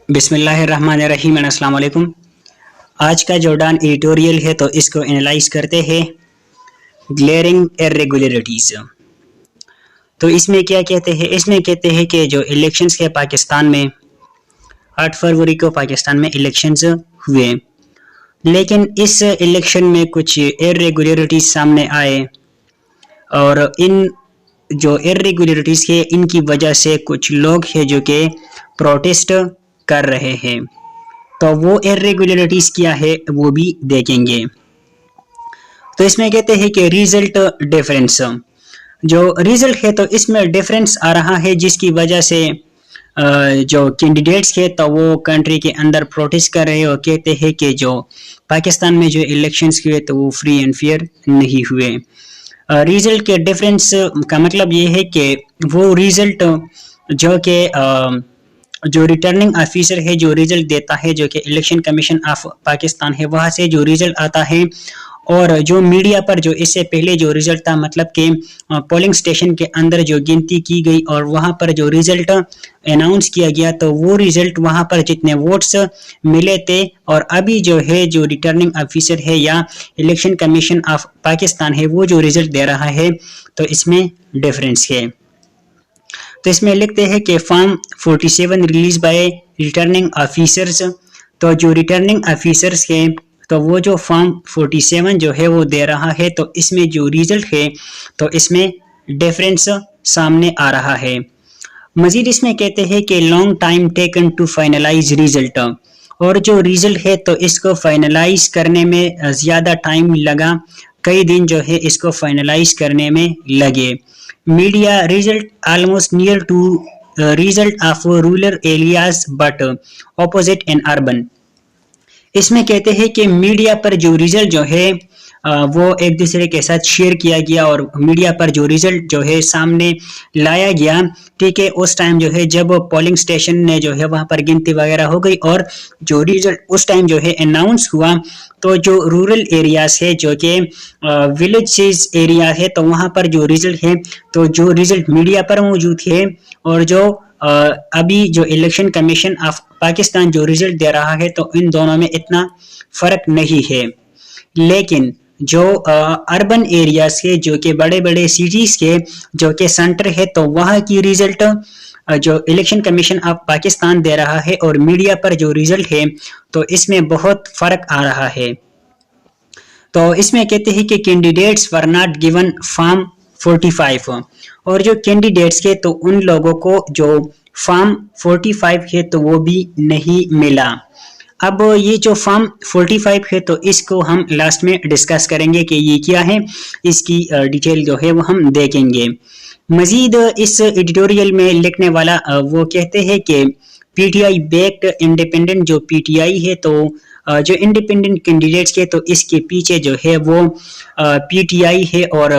بسم اللہ الرحمن الرحیم، السلام علیکم۔ آج کا جو ڈان ایڈیٹوریل ہے تو اس کو انالائز کرتے ہیں گلیئرنگ ارریگولیرٹیز۔ تو اس میں کیا کہتے ہیں؟ اس میں کہتے ہیں کہ جو الیکشنز کے پاکستان میں 8 فروری کو پاکستان میں الیکشنز ہوئے، لیکن اس الیکشن میں کچھ ارریگولیرٹیز سامنے آئے، اور ان جو ارریگولیرٹیز کے ان کی وجہ سے کچھ لوگ ہیں جو کہ پروٹیسٹ کر رہے ہیں۔ تو وہ ارریگولیرٹیز کیا ہے وہ بھی دیکھیں گے۔ تو اس میں کہتے ہیں کہ ریزلٹ ڈیفرنس، جو ریزلٹ ہے تو اس میں ڈیفرنس آ رہا ہے، جس کی وجہ سے جو کینڈیڈیٹس ہے تو وہ کنٹری کے اندر پروٹیسٹ کر رہے اور کہتے ہیں کہ جو پاکستان میں جو الیکشنز ہوئے تو وہ فری اینڈ فیئر نہیں ہوئے۔ ریزلٹ کے ڈیفرنس کا مطلب یہ ہے کہ وہ ریزلٹ جو کہ جو ریٹرننگ آفیسر ہے جو ریزلٹ دیتا ہے، جو کہ الیکشن کمیشن آف پاکستان ہے، وہاں سے جو ریزلٹ آتا ہے، اور جو میڈیا پر جو اس سے پہلے جو ریزلٹ تھا، مطلب کہ پولنگ سٹیشن کے اندر جو گنتی کی گئی اور وہاں پر جو ریزلٹ اناؤنس کیا گیا تو وہ ریزلٹ وہاں پر جتنے ووٹس ملے تھے، اور ابھی جو ہے جو ریٹرننگ آفیسر ہے یا الیکشن کمیشن آف پاکستان ہے وہ جو ریزلٹ دے رہا ہے، تو اس میں ڈیفرنس ہے۔ تو اس میں لکھتے ہیں کہ form 47 release by returning officers. تو جو ریٹرننگ آفیسرز ہیں تو وہ جو فارم 47 جو ہے وہ دے رہا ہے، تو اس میں جو ریزلٹ ہے تو اس میں ڈیفرنس سامنے آ رہا ہے۔ مزید اس میں کہتے ہیں کہ long time taken to finalise result, اور جو ریزلٹ ہے تو اس کو فائنلائز کرنے میں زیادہ ٹائم لگا، کئی دن جو ہے اس کو فائنلائز کرنے میں لگے۔ Media result almost near to result of rural areas but opposite in urban. اس میں کہتے ہیں کہ میڈیا پر جو ریزلٹ جو ہے وہ ایک دوسرے کے ساتھ شیئر کیا گیا، اور میڈیا پر جو ریزلٹ جو ہے سامنے لایا گیا، ٹھیک ہے، اس ٹائم جو ہے جب پولنگ سٹیشن نے جو ہے وہاں پر گنتی وغیرہ ہو گئی اور جو ریزلٹ اس ٹائم جو ہے اناؤنس ہوا، تو جو رورل ایریاز ہے، جو کہ ولیجز ایریا ہے، تو وہاں پر جو ریزلٹ ہے تو جو ریزلٹ میڈیا پر موجود ہے اور جو ابھی جو الیکشن کمیشن آف پاکستان جو ریزلٹ دے رہا ہے، تو ان دونوں میں اتنا فرق نہیں ہے۔ لیکن جو اربن ایریاز کے، جو کہ بڑے بڑے سٹیز کے جو کہ سینٹر ہے، تو وہاں کی ریزلٹ جو الیکشن کمیشن آف پاکستان دے رہا ہے اور میڈیا پر جو ریزلٹ ہے تو اس میں بہت فرق آ رہا ہے۔ تو اس میں کہتے ہیں کہ candidates were not given form 45، اور جو کینڈیڈیٹس کے تو ان لوگوں کو جو فارم 45 ہے تو وہ بھی نہیں ملا۔ اب یہ جو فارم 45 ہے تو اس کو ہم لاسٹ میں ڈسکس کریں گے کہ یہ کیا ہے، اس کی ڈیٹیل جو ہے وہ ہم دیکھیں گے۔ مزید اس ایڈیٹوریل میں لکھنے والا وہ کہتے ہیں کہ پی ٹی آئی بیکڈ انڈیپینڈنٹ، جو پی ٹی آئی ہے تو جو انڈیپینڈنٹ کینڈیڈیٹس کے تو اس کے پیچھے جو ہے وہ پی ٹی آئی ہے، اور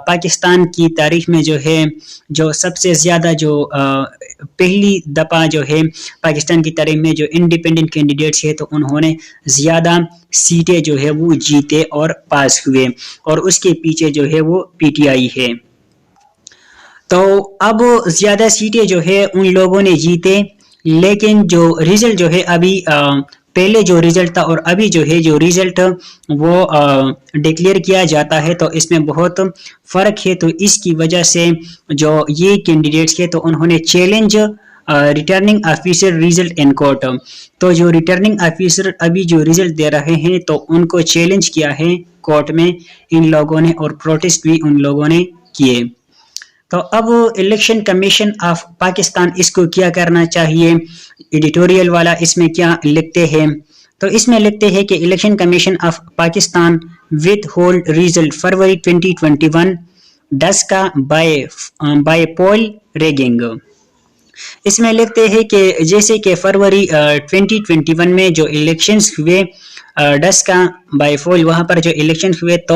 پاکستان کی تاریخ میں جو ہے جو سب سے زیادہ جو پہلی دفعہ جو ہے پاکستان کی تاریخ میں جو انڈیپینڈنٹ کینڈیڈیٹس ہے تو انہوں نے زیادہ سیٹیں جو ہے وہ جیتے اور پاس ہوئے، اور اس کے پیچھے جو ہے وہ پی ٹی آئی ہے۔ تو اب زیادہ سیٹیں جو ہے ان لوگوں نے جیتے، لیکن جو ریزلٹ جو ہے ابھی پہلے جو ریزلٹ تھا اور ابھی جو ہے جو ریزلٹ وہ ڈکلیئر کیا جاتا ہے تو اس میں بہت فرق ہے۔ تو اس کی وجہ سے جو یہ کینڈیڈیٹس کے تو انہوں نے challenge returning officer result in court. تو جو ریٹرننگ آفیسر ابھی جو ریزلٹ دے رہے ہیں تو ان کو چیلنج کیا ہے کورٹ میں ان لوگوں نے، اور پروٹیسٹ بھی ان لوگوں نے کیے۔ تو اب الیکشن کمیشن آف پاکستان اس کو کیا کرنا چاہیے، ایڈیٹوریل والا اس میں کیا لکھتے ہیں؟ تو اس میں لکھتے ہیں کہ election commission of Pakistan withhold result فروری 2021 ڈس کا بائی پول ریگنگ۔ اس میں لکھتے ہیں کہ جیسے کہ فروری 2021 میں جو الیکشنز ہوئے ڈس کا بائی فول، وہاں پر جو الیکشن ہوئے تو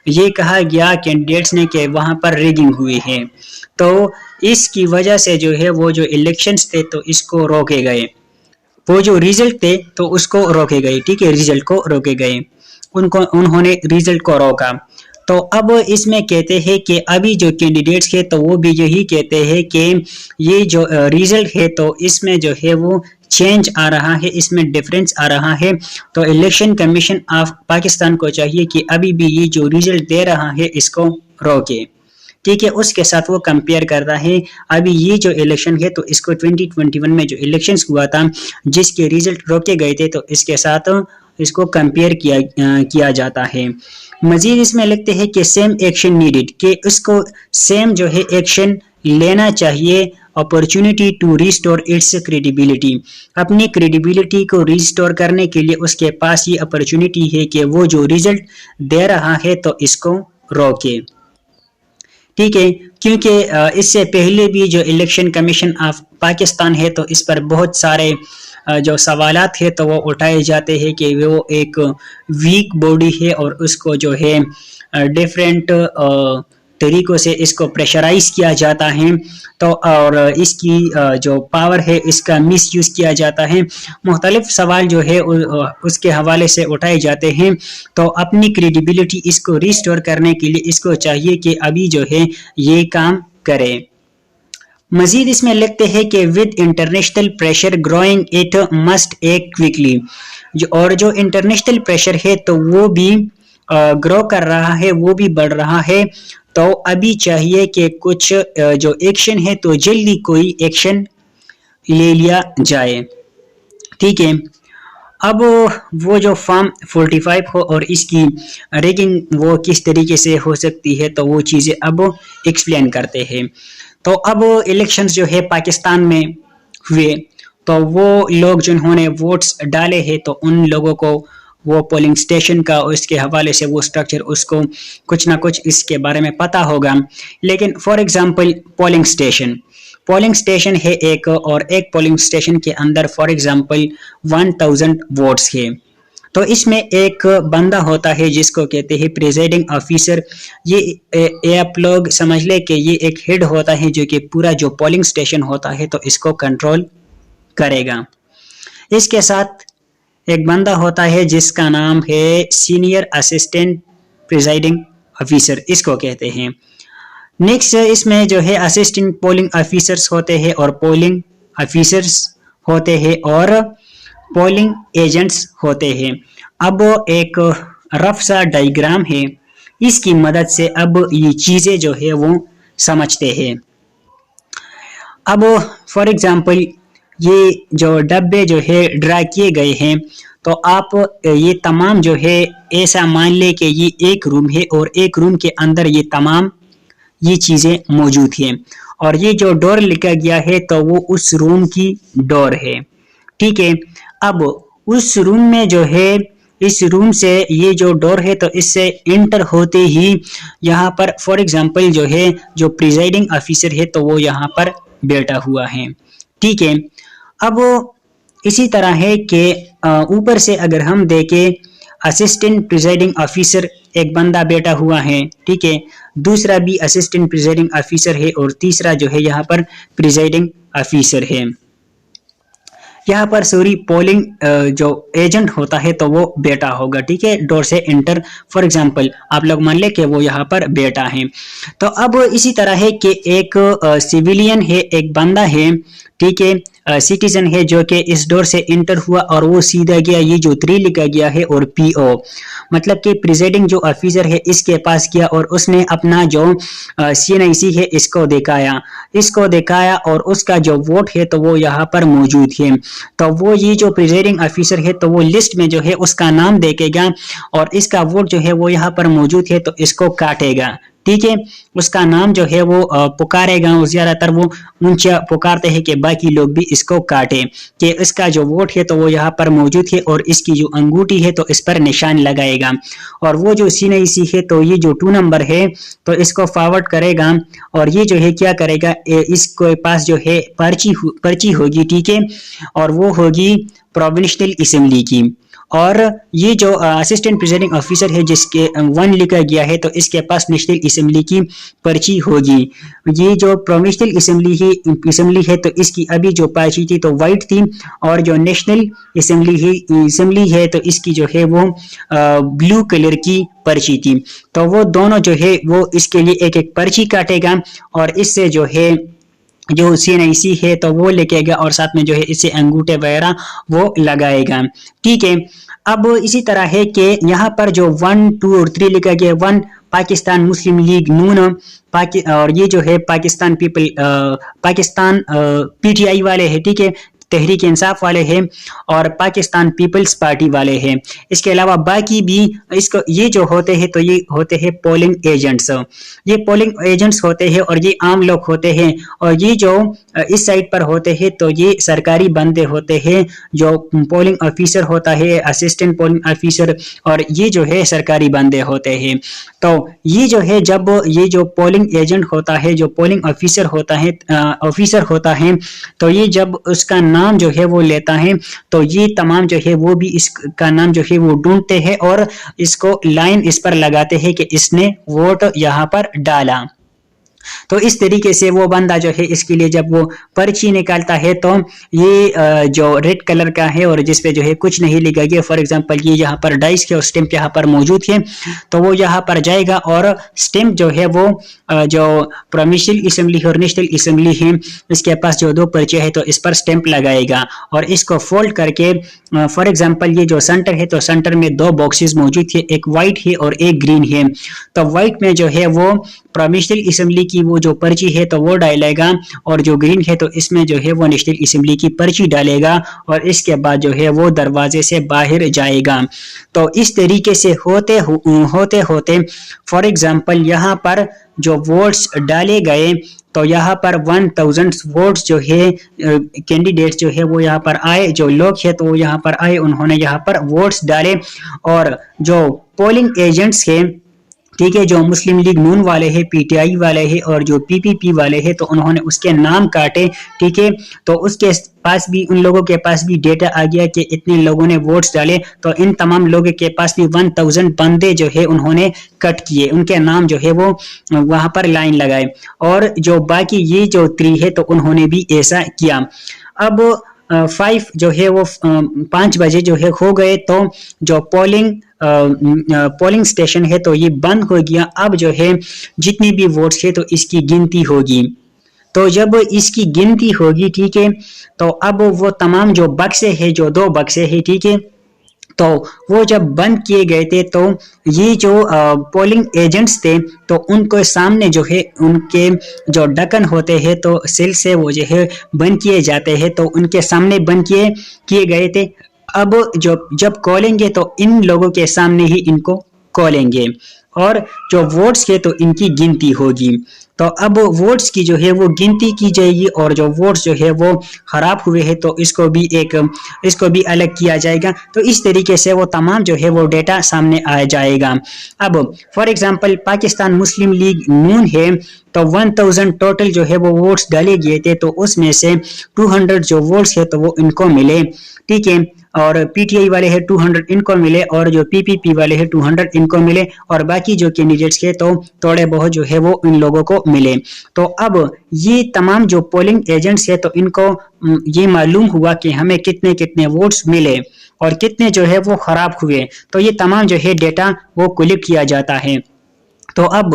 یہ کہا گیا کینڈیڈیٹس نے کہ وہاں پر ریگنگ ہوئی ہے، تو اس کی وجہ سے جو ہے وہ جو الیکشنز تھے تو اس کو روکے گئے، وہ جو ریزلٹ تھے تو اس کو روکے گئے، ٹھیک ہے، ریزلٹ کو روکے گئے، انہوں نے ریزلٹ کو روکا۔ تو اب اس میں کہتے ہیں کہ ابھی جو کینڈیڈیٹس ہیں تو وہ بھی یہی کہتے ہیں کہ یہ جو ریزلٹ ہے تو اس میں جو ہے وہ چینج آ رہا ہے، اس میں ڈفرینس آ رہا ہے، تو الیکشن کمیشن آف پاکستان کو چاہیے کہ ابھی بھی یہ جو ریزلٹ دے رہا ہے اس کو روکے، ٹھیک ہے۔ اس کے ساتھ وہ کمپیئر کرتا ہے ابھی یہ جو الیکشن ہے تو اس کو 2021 میں جو الیکشنز ہوا تھا جس کے ریزلٹ روکے گئے تھے، تو اس کے ساتھ اس کو کمپیئر کیا جاتا ہے۔ مزید اس میں لکھتے ہیں کہ سیم ایکشن نیڈڈ، کہ اس کو سیم جو ہے ایکشن لینا چاہیے، opportunity to restore its credibility, اپنی کریڈیبلٹی کو ریسٹور کرنے کے لیے اس کے پاس یہ اپرچونٹی ہے کہ وہ جو ریزلٹ دے رہا ہے تو اس کو روکے، ٹھیک ہے۔ کیونکہ اس سے پہلے بھی جو الیکشن کمیشن آف پاکستان ہے تو اس پر بہت سارے جو سوالات ہے تو وہ اٹھائے جاتے ہیں کہ وہ ایک ویک باڈی ہے اور اس کو جو ہے ڈیفرنٹ طریقوں سے اس کو پریشرائز کیا جاتا ہے، تو اور اس کی جو پاور ہے اس کا مس یوز کیا جاتا ہے، مختلف سوال جو ہے اس کے حوالے سے اٹھائے جاتے ہیں۔ تو اپنی کریڈیبلٹی اس کو ریسٹور کرنے کے لیے اس کو چاہیے کہ ابھی جو ہے یہ کام کرے۔ مزید اس میں لکھتے ہیں کہ with international pressure growing it must act quickly, اور جو انٹرنیشنل پریشر ہے تو وہ بھی گرو کر رہا ہے، وہ بھی بڑھ رہا ہے، تو ابھی چاہیے کہ کچھ جو ایکشن ہے تو جلدی کوئی ایکشن لے لیا جائے، ٹھیک ہے۔ اب وہ جو فارم 45 ہو اور اس کی ریگنگ وہ کس طریقے سے ہو سکتی ہے تو وہ چیزیں اب ایکسپلین کرتے ہیں۔ تو اب الیکشنز جو ہے پاکستان میں ہوئے تو وہ لوگ جنہوں نے ووٹس ڈالے ہیں تو ان لوگوں کو وہ پولنگ سٹیشن کا اس کے حوالے سے وہ سٹرکچر اس کو کچھ نہ کچھ اس کے بارے میں پتہ ہوگا، لیکن فار ایگزامپل پولنگ سٹیشن ہے ایک، اور ایک پولنگ سٹیشن کے اندر فار ایگزامپل 1000 ووٹس ہے، تو اس میں ایک بندہ ہوتا ہے جس کو کہتے ہیں پریزائڈنگ آفیسر، یہ آپ لوگ سمجھ لے کہ یہ ایک ہیڈ ہوتا ہے جو کہ پورا جو پولنگ سٹیشن ہوتا ہے تو اس کو کنٹرول کرے گا۔ اس کے ساتھ ایک بندہ ہوتا ہے جس کا نام ہے سینئر اسسٹنٹ پریزائڈنگ آفیسر، اس کو کہتے ہیں۔ نیکسٹ اس میں جو ہے اسسٹنٹ پولنگ آفیسرز ہوتے ہیں اور پولنگ آفیسرز ہوتے ہیں اور پولنگ ایجنٹس ہوتے ہیں۔ اب ایک رف سا ڈائیگرام ہے، اس کی مدد سے اب یہ چیزیں جو ہے وہ سمجھتے ہیں۔ اب فار ایگزامپل یہ جو ڈبے جو ہے ڈرا کیے گئے ہیں تو آپ یہ تمام جو ہے ایسا مان لے کہ یہ ایک روم ہے اور ایک روم کے اندر یہ تمام یہ چیزیں موجود ہیں، اور یہ جو ڈور لکھا گیا ہے تو وہ اس روم کی ڈور ہے، ٹھیک ہے۔ اب اس روم میں جو ہے اس روم سے یہ جو ڈور ہے تو اس سے انٹر ہوتے ہی یہاں پر فار ایگزامپل جو ہے جو پریزائڈنگ آفیسر ہے تو وہ یہاں پر بیٹھا ہوا ہے، ٹھیک ہے۔ اب اسی طرح ہے کہ اوپر سے اگر ہم دیکھیں اسسٹنٹ پریزائڈنگ آفیسر ایک بندہ بیٹھا ہوا ہے، ٹھیک ہے، دوسرا بھی اسسٹنٹ پریزائڈنگ آفیسر ہے اور تیسرا جو ہے یہاں پر پریزائڈنگ آفیسر ہے۔ یہاں پر پولنگ جو ایجنٹ ہوتا ہے تو وہ بیٹا ہوگا، ٹھیک ہے، ڈور سے انٹر فار ایگزامپل آپ لوگ مان لے کہ وہ یہاں پر بیٹا ہے۔ تو اب اسی طرح ہے کہ ایک سیویلین ہے، ایک بندہ ہے، ٹھیک ہے، سٹیزن ہے جو کہ اس ڈور سے انٹر ہوا اور وہ سیدھا گیا، یہ جو 3 لکھا گیا ہے اور پی او مطلب کہ پریزائڈنگ جو آفیسر ہے اس کے پاس گیا اور اس نے اپنا جو CNIC ہے اس کو دکھایا اور اس کا جو ووٹ ہے تو وہ یہاں پر موجود ہے، تو وہ یہ جو پریزائڈنگ آفیسر ہے تو وہ لسٹ میں جو ہے اس کا نام دیکھے گا اور اس کا ووٹ جو ہے وہ یہاں پر موجود ہے تو اس کو کاٹے گا، ٹھیک ہے، اس کا نام جو ہے وہ پکارے گا، زیادہ تر وہ اونچا پکارتے ہیں کہ باقی لوگ بھی اس کو کاٹے کہ اس کا جو ووٹ ہے تو وہ یہاں پر موجود ہے اور اس کی جو انگوٹھی ہے تو اس پر نشان لگائے گا، اور وہ جو CNIC ہے تو یہ جو 2 نمبر ہے تو اس کو فارورڈ کرے گا اور یہ جو ہے کیا کرے گا، اس کے پاس جو ہے پرچی ہوگی، ٹھیک ہے، اور وہ ہوگی پروونشنل اسمبلی کی، اور یہ جو اسسٹنٹ پریزائڈنگ آفیسر ہے جس کے 1 لکھا گیا ہے تو اس کے پاس نیشنل اسمبلی کی پرچی ہوگی۔ یہ جو پروونشنل اسمبلی ہے تو اس کی ابھی جو پرچی تھی تو وائٹ تھی، اور جو نیشنل اسمبلی ہے تو اس کی جو ہے وہ بلو کلر کی پرچی تھی، تو وہ دونوں جو ہے وہ اس کے لیے ایک ایک پرچی کاٹے گا اور اس سے جو ہے جو CNIC ہے تو وہ لکھے گا اور ساتھ میں جو ہے اسے انگوٹھے وغیرہ وہ لگائے گا. ٹھیک ہے. اب اسی طرح ہے کہ یہاں پر جو 1 2 اور 3 لکھا گیا 1 پاکستان مسلم لیگ نون اور یہ جو ہے پاکستان پاکستان PTI والے ہیں. ٹھیک ہے. تحریک انصاف والے ہیں اور پاکستان پیپلز پارٹی والے ہیں. اس کے علاوہ باقی بھی یہ جو ہوتے ہیں تو یہ ہوتے ہیں پولنگ ایجنٹس. یہ پولنگ ایجنٹس ہوتے ہیں اور یہ عام لوگ ہوتے ہیں اور یہ جو اس سائٹ پر ہوتے ہیں تو یہ سرکاری بندے ہوتے ہیں. جو پولنگ آفیسر ہوتا ہے اسسٹنٹ پولنگ آفیسر اور یہ جو ہے سرکاری بندے ہوتے ہیں. تو یہ جو ہے جب یہ جو پولنگ ایجنٹ ہوتا ہے جو پولنگ آفیسر ہوتا ہے تو یہ جب اس کا نام جو ہے وہ لیتا ہے تو یہ تمام جو ہے وہ بھی اس کا نام جو ہے وہ ڈھونڈتے ہیں اور اس کو لائن اس پر لگاتے ہیں کہ اس نے ووٹ یہاں پر ڈالا. تو اس طریقے سے وہ بندہ جو ہے اس کے لیے جب وہ پرچی نکالتا ہے تو یہ جو ریڈ کلر کا ہے اور جس پہ جو ہے کچھ نہیں لکھا گیا, فار ایگزامپل یہ یہاں پر ڈائس کے اسٹمپ یہاں پر موجود ہے تو وہ یہاں پر جائے گا اور اسٹمپ جو ہے وہ جو پروونشل اسمبلی اور نیشنل اسمبلی ہے اس کے پاس جو 2 پرچے ہے تو اس پر اسٹمپ لگائے گا اور اس کو فولڈ کر کے فار ایگزامپل یہ جو سینٹر ہے تو سینٹر میں 2 باکسز موجود ہے, ایک وائٹ ہے اور ایک گرین ہے. تو وائٹ میں جو ہے وہ پروونشل اسمبلی کی وہ جو پرچی ہے تو وہ ڈالے گا اور جو گرین ہے تو اس میں جو ہے وہ نیشنل اسمبلی کی پرچی ڈالے گا اور اس کے بعد جو ہے وہ دروازے سے باہر جائے گا. تو اس طریقے سے ہوتے فار ایگزامپل یہاں پر جو ووٹس ڈالے گئے تو یہاں پر 1000 ووٹس جو ہے کینڈیڈیٹس جو ہے وہ یہاں پر آئے, جو لوگ ہیں تو وہ یہاں پر آئے, انہوں نے یہاں پر ووٹس ڈالے اور جو پولنگ ایجنٹس ہیں ٹھیک ہے جو مسلم لیگ نون والے ہیں PTI والے ہیں اور جو PPP والے ہیں تو انہوں نے اس کے نام کاٹے. ٹھیک ہے. تو اس کے پاس بھی ان لوگوں کے پاس بھی ڈیٹا آ گیا کہ اتنے لوگوں نے ووٹس ڈالے تو ان تمام لوگوں کے پاس بھی 1000 بندے جو ہے انہوں نے کٹ کیے, ان کے نام جو ہے وہ وہاں پر لائن لگائے اور جو باقی یہ جو 3 ہے تو انہوں نے بھی ایسا کیا. اب 5 جو ہے وہ 5 بجے جو ہے ہو گئے تو جو پولنگ سٹیشن ہے تو یہ بند ہو گیا. اب جو ہے جتنی بھی ووٹس ہے تو اس کی گنتی ہوگی. تو جب اس کی گنتی ہوگی ٹھیک ہے تو اب وہ تمام جو بکسے ہیں جو 2 بکسے ہیں ٹھیک ہے تو وہ جب بند کیے گئے تھے تو یہ جو پولنگ ایجنٹس تھے تو ان کو سامنے جو ہے ان کے جو ڈکن ہوتے ہیں تو سیل سے وہ جو ہے بند کیے جاتے ہیں تو ان کے سامنے بند کیے گئے تھے. اب جب کھولیں گے تو ان لوگوں کے سامنے ہی ان کو کھولیں گے اور جو ووٹس کے تو ان کی گنتی ہوگی. تو اب ووٹس کی جو ہے وہ گنتی کی جائے گی اور جو ووٹس جو ہے وہ خراب ہوئے ہیں تو اس کو بھی الگ کیا جائے گا. تو اس طریقے سے وہ تمام جو ہے وہ ڈیٹا سامنے آ جائے گا. اب فار ایگزامپل پاکستان مسلم لیگ نون ہے تو 1000 ٹوٹل جو ہے وہ ووٹس ڈالے گئے تھے تو اس میں سے 200 جو ووٹس ہے تو وہ ان کو ملے. ٹھیک ہے. اور PTI والے ہیں 200 ان کو ملے اور جو PPP والے ہیں 200 ان کو ملے اور باقی جو کینڈیڈیٹس کے تو تھوڑے بہت جو ہے وہ ان لوگوں کو ملے. تو اب یہ تمام جو پولنگ ایجنٹس ہیں تو ان کو یہ معلوم ہوا کہ ہمیں کتنے ووٹس ملے اور کتنے جو ہے وہ خراب ہوئے. تو یہ تمام جو ہے ڈیٹا وہ کلیکٹ کیا جاتا ہے. تو اب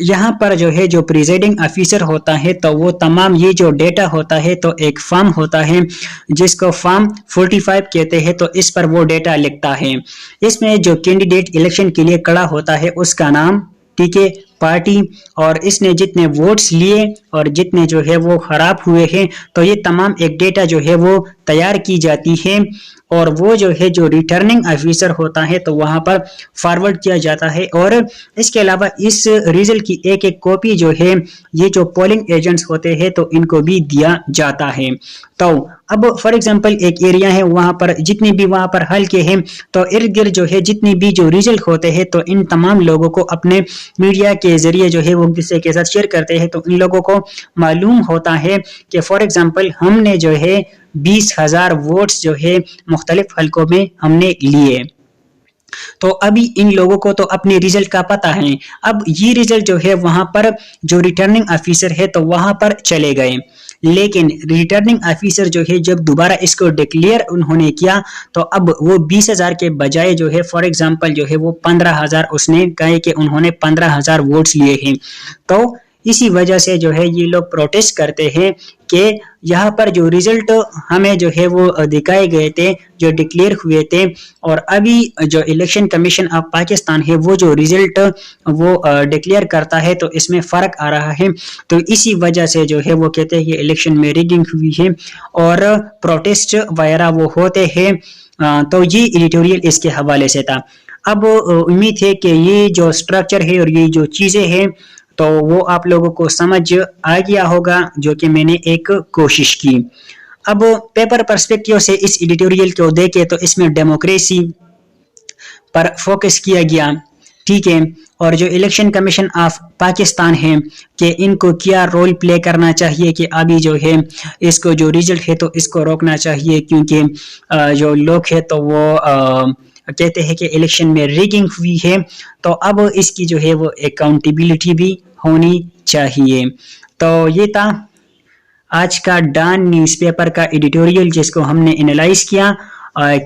یہاں پر جو ہے جو پریزائڈنگ آفیسر ہوتا ہے تو وہ تمام یہ جو ڈیٹا ہوتا ہے تو ایک فارم ہوتا ہے جس کو فارم 45 کہتے ہیں تو اس پر وہ ڈیٹا لکھتا ہے. اس میں جو کینڈیڈیٹ الیکشن کے لیے کھڑا ہوتا ہے اس کا نام ٹھیک ہے پارٹی اور اس نے جتنے ووٹس لیے اور جتنے جو ہے وہ خراب ہوئے ہیں تو یہ تمام ایک ڈیٹا جو ہے وہ تیار کی جاتی ہے اور وہ جو ہے جو ریٹرننگ آفیسر ہوتا ہے تو وہاں پر فارورڈ کیا جاتا ہے. اور اس کے علاوہ اس ریزلٹ کی ایک کاپی جو ہے یہ جو پولنگ ایجنٹس ہوتے ہیں تو ان کو بھی دیا جاتا ہے. تو اب فار ایگزامپل ایک ایریا ہے وہاں پر جتنی بھی وہاں پر حلقے ہیں تو ارد گرد جو ہے جتنی بھی جو ریزلٹ ہوتے ہیں تو ان تمام لوگوں کو اپنے میڈیا کے ذریعے جو ہے وہ دوسرے کے ساتھ شیئر کرتے ہیں تو ان لوگوں کو معلوم ہوتا ہے کہ فار ایگزامپل ہم نے جو ہے 20,000 ووٹس جو ہے مختلف حلقوں میں ہم نے لیے. تو ابھی ان لوگوں کو تو اپنے ریزلٹ کا پتہ ہے. اب یہ ریزلٹ جو ہے وہاں پر جو ریٹرننگ آفیسر ہے تو وہاں پر چلے گئے لیکن ریٹرننگ آفیسر جو ہے جب دوبارہ اس کو ڈکلیئر انہوں نے کیا تو اب وہ 20,000 کے بجائے جو ہے فار ایگزامپل جو ہے وہ 15,000 اس نے کہے کہ انہوں نے 15,000 ووٹس لیے ہیں. تو اسی وجہ سے جو ہے یہ لوگ پروٹیسٹ کرتے ہیں کہ یہاں پر جو ریزلٹ ہمیں جو ہے وہ دکھائے گئے تھے، جو ڈکلیئر ہوئے تھے، اور ابھی جو الیکشن کمیشن آف پاکستان ہے وہ جو ریزلٹ وہ ڈکلیئر کرتا ہے تو اس میں فرق آ رہا ہے. تو اسی وجہ سے جو ہے وہ کہتے ہیں کہ الیکشن میں ریگنگ ہوئی ہے اور پروٹیسٹ وغیرہ وہ ہوتے ہیں. تو یہ ایڈیٹوریل اس کے حوالے سے تھا. اب امید ہے کہ یہ جو سٹرکچر ہے اور یہ جو چیزیں ہیں تو وہ آپ لوگوں کو سمجھ آ گیا ہوگا، جو کہ میں نے ایک کوشش کی. اب پیپر پرسپیکٹیو سے اس ایڈیٹوریل کو دیکھیں تو اس میں ڈیموکریسی پر فوکس کیا گیا، ٹھیک ہے، اور جو الیکشن کمیشن آف پاکستان ہے کہ ان کو کیا رول پلے کرنا چاہیے کہ ابھی جو ہے اس کو جو ریزلٹ ہے تو اس کو روکنا چاہیے، کیونکہ جو لوگ ہے تو وہ کہتے ہیں کہ الیکشن میں ریگنگ ہوئی ہے، تو اب اس کی جو ہے وہ اکاؤنٹیبلٹی بھی ہونی چاہیے. تو یہ تھا آج کا ڈان نیوز پیپر کا ایڈیٹوریل، جس کو ہم نے انالائز کیا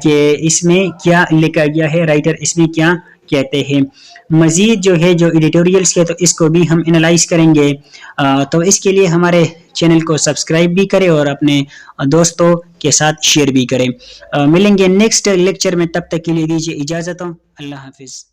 کہ اس میں کیا لکھا گیا ہے، رائٹر اس میں کیا کہتے ہیں. مزید جو ہے جو ایڈیٹوریلز کے تو اس کو بھی ہم انالائز کریں گے. تو اس کے لیے ہمارے چینل کو سبسکرائب بھی کریں اور اپنے دوستوں کے ساتھ شیئر بھی کریں. ملیں گے نیکسٹ لیکچر میں، تب تک کے لیے دیجیے اجازت. اللہ حافظ.